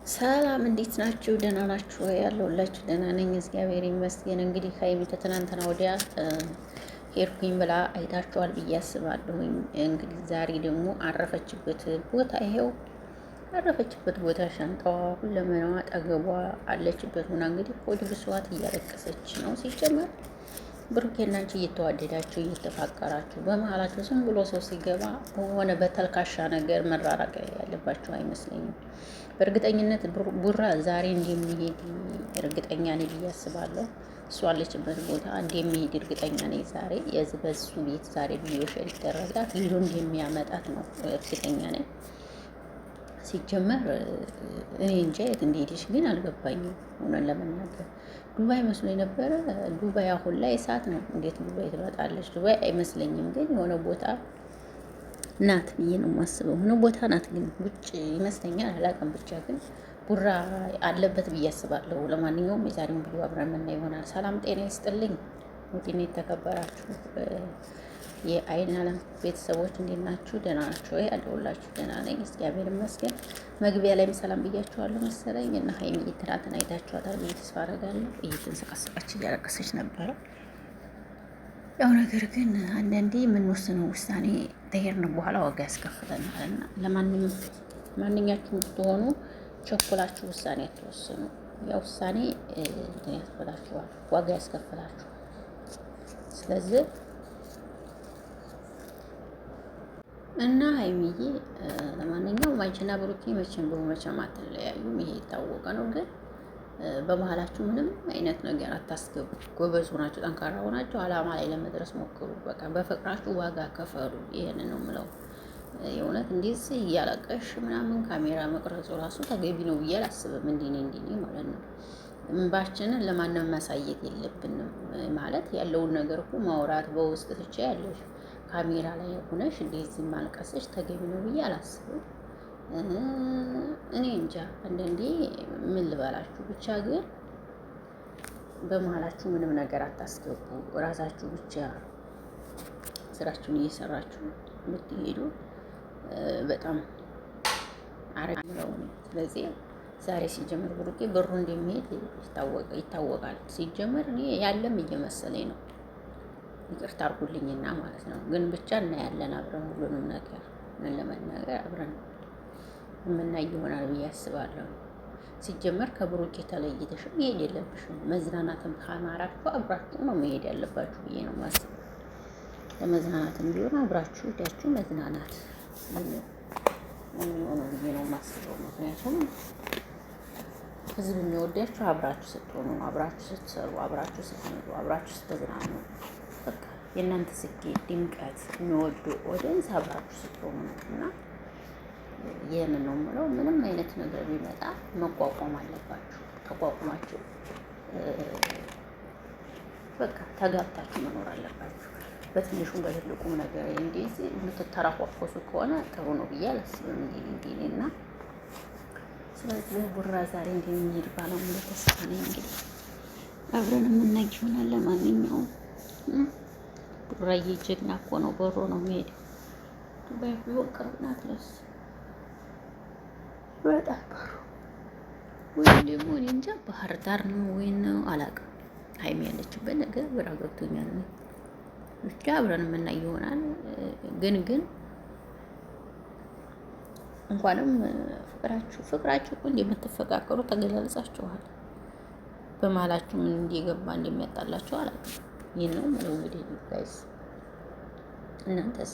ሰላም እንዴት ናችሁ? ደህና ናችሁ ወይ? ያለሁላችሁ ደህና ነኝ፣ እግዚአብሔር ይመስገን። እንግዲህ ሀይሚ ከትናንትና ወዲያ ሄድኩኝ ብላ አይታችኋል ብዬ አስባለሁኝ። እንግዲህ ዛሬ ደግሞ አረፈችበት ቦታ ይሄው አረፈችበት ቦታ ሻንጣዋ፣ ሁለመናዋ፣ አጠገቧ አለችበት ሆና እንግዲህ ሆድ ብሷት እያለቀሰች ነው። ሲጀመር ብሩኬና አንቺ እየተዋደዳችሁ እየተፋቀራችሁ በመሀላችሁ ዝም ብሎ ሰው ሲገባ ሆነ በተልካሻ ነገር መራራቅ ያለባችሁ አይመስለኝም። በእርግጠኝነት ቡራ ዛሬ እንደሚሄድ እርግጠኛ ነኝ ብዬ አስባለሁ። እሱ አለችበት ቦታ እንደሚሄድ እርግጠኛ ነኝ። ዛሬ የዚህ በሱ ቤት ዛሬ ቪዲዮ ሼር ይደረጋል። ሂዶ እንደሚያመጣት ነው እርግጠኛ ነኝ። ሲጀመር እኔ እንጃ የት እንደሄደች ግን አልገባኝም። ሆነን ለመናገር ዱባይ መስሎ የነበረ ዱባይ አሁን ላይ እሳት ነው። እንዴት ዱባይ ትመጣለች? ዱባይ አይመስለኝም፣ ግን የሆነ ቦታ ናት ብዬ ነው የማስበው። ሆነ ቦታ ናት ግን ውጭ ይመስለኛል፣ አላውቅም። ብቻ ግን ቡራ አለበት ብዬ አስባለሁ። ለማንኛውም የዛሬውን ቪዲዮ አብረን የምናየው ይሆናል። ሰላም ጤና ይስጥልኝ ውድና የተከበራችሁ የአይን አለም ቤተሰቦች እንዴት ናችሁ? ደህና ናችሁ ወይ? አለሁላችሁ ደህና ነኝ፣ እግዚአብሔር ይመስገን። መግቢያ ላይም ሰላም ብያችኋለሁ መሰለኝ እና ሀይሚ ትናንትና አይታችኋታል ብዬ ተስፋ አደርጋለሁ። እየተንሰቀሰቀች እያለቀሰች ነበረ። ያው ነገር ግን አንዳንዴ የምንወስነው ውሳኔ ተሄድን በኋላ ዋጋ ያስከፍለናል እና ማንኛችሁም ብትሆኑ ቸኩላችሁ ውሳኔ አትወስኑ። ያ ውሳኔ ያስፈላችኋል፣ ዋጋ ያስከፍላችኋል። ስለዚህ እና ሀይሚዬ ለማንኛውም አንቺና ብሩኬ መቼም በመቼም አትለያዩም፣ ይሄ የታወቀ ነው። ግን በመሀላችሁ ምንም አይነት ነገር አታስገቡ። ጎበዝ ሆናችሁ ጠንካራ ሆናችሁ አላማ ላይ ለመድረስ ሞክሩ። በቃ በፍቅራችሁ ዋጋ ከፈሉ። ይሄንን ነው የምለው። የእውነት እንደዚህ እያለቀሽ ምናምን ካሜራ መቅረጹ ራሱ ተገቢ ነው ብዬ አላስብም። እንዲኔ ማለት ነው። እንባችንን ለማንም ማሳየት የለብንም። ማለት ያለውን ነገር እኮ ማውራት በውስጥ ትቼ ያለሽ ካሜራ ላይ ሆነሽ እንደዚህ ማልቀስሽ ተገቢ ነው ብዬ አላስብም። እኔ እንጃ አንዳንዴ ምን ልበላችሁ። ብቻ ግን በመሀላችሁ ምንም ነገር አታስገቡ። እራሳችሁ ብቻ ስራችሁን እየሰራችሁ የምትሄዱ በጣም አረግለው ነው። ስለዚህ ዛሬ ሲጀመር ብሩኬ ብሩ እንደሚሄድ ይታወቃል። ሲጀመር እኔ ያለም እየመሰለኝ ነው። ይቅርታ አድርጉልኝና ማለት ነው። ግን ብቻ እናያለን አብረን ሁሉንም ነገር ምን ለመናገር አብረን የምናይ ይሆናል ብዬ አስባለሁ። ሲጀመር ከብሩኬ ተለይተሽ መሄድ የለብሽም። መዝናናትም ካማራችሁ አብራችሁ ነው መሄድ ያለባችሁ ብዬ ነው የማስበው። ለመዝናናትም ቢሆን አብራችሁ ሄዳችሁ መዝናናት የሚሆነው ብዬ ነው የማስበው። ምክንያቱም ህዝብ የሚወዳችሁ አብራችሁ ስትሆኑ፣ አብራችሁ ስትሰሩ፣ አብራችሁ ስትኖሩ፣ አብራችሁ ስትዝናኑ፣ በቃ የእናንተ ስኬት ድምቀት የሚወዱ ኦዲየንስ አብራችሁ ስትሆኑ ነው። እና ይህን ነው የምለው። ምንም አይነት ነገር ቢመጣ መቋቋም አለባችሁ። ተቋቁማችሁ በቃ ተጋብታችሁ መኖር አለባችሁ። በትንሹም በትልቁም ነገር እንደዚህ የምትተራኮሱ ከሆነ ጥሩ ነው ብዬ አላስብም። እንዲህ እና ስለዚህ ቡራ ዛሬ እንደሚሄድ ባለሙሉ ተስፋ ነኝ። እንግዲህ አብረን የምናይ ይሆናል። ለማንኛውም ቡራዬ ጀግና እኮ ነው። በሮ ነው የሚሄድ ዱባይ ቢሆን ቅርብ ናት ለእሱ በጣም በሮ። ወይም ደግሞ እኔ እንጃ ባህር ዳር ነው ወይም አላውቅም። ሀይሚ ያለችበት ነገር ግራ ገብቶኛል። ብቻ አብረን የምናይ ይሆናል። ግን እንኳንም ፍቅራችሁ እኮ እንደምትፈቃቀሩ ተገላልጻችኋል። በመሀላችሁ ምን እንደገባ እንደሚያጣላችሁ አላውቅም። ይሄን ነው ማለት እንግዲህ ጋይስ። እናንተስ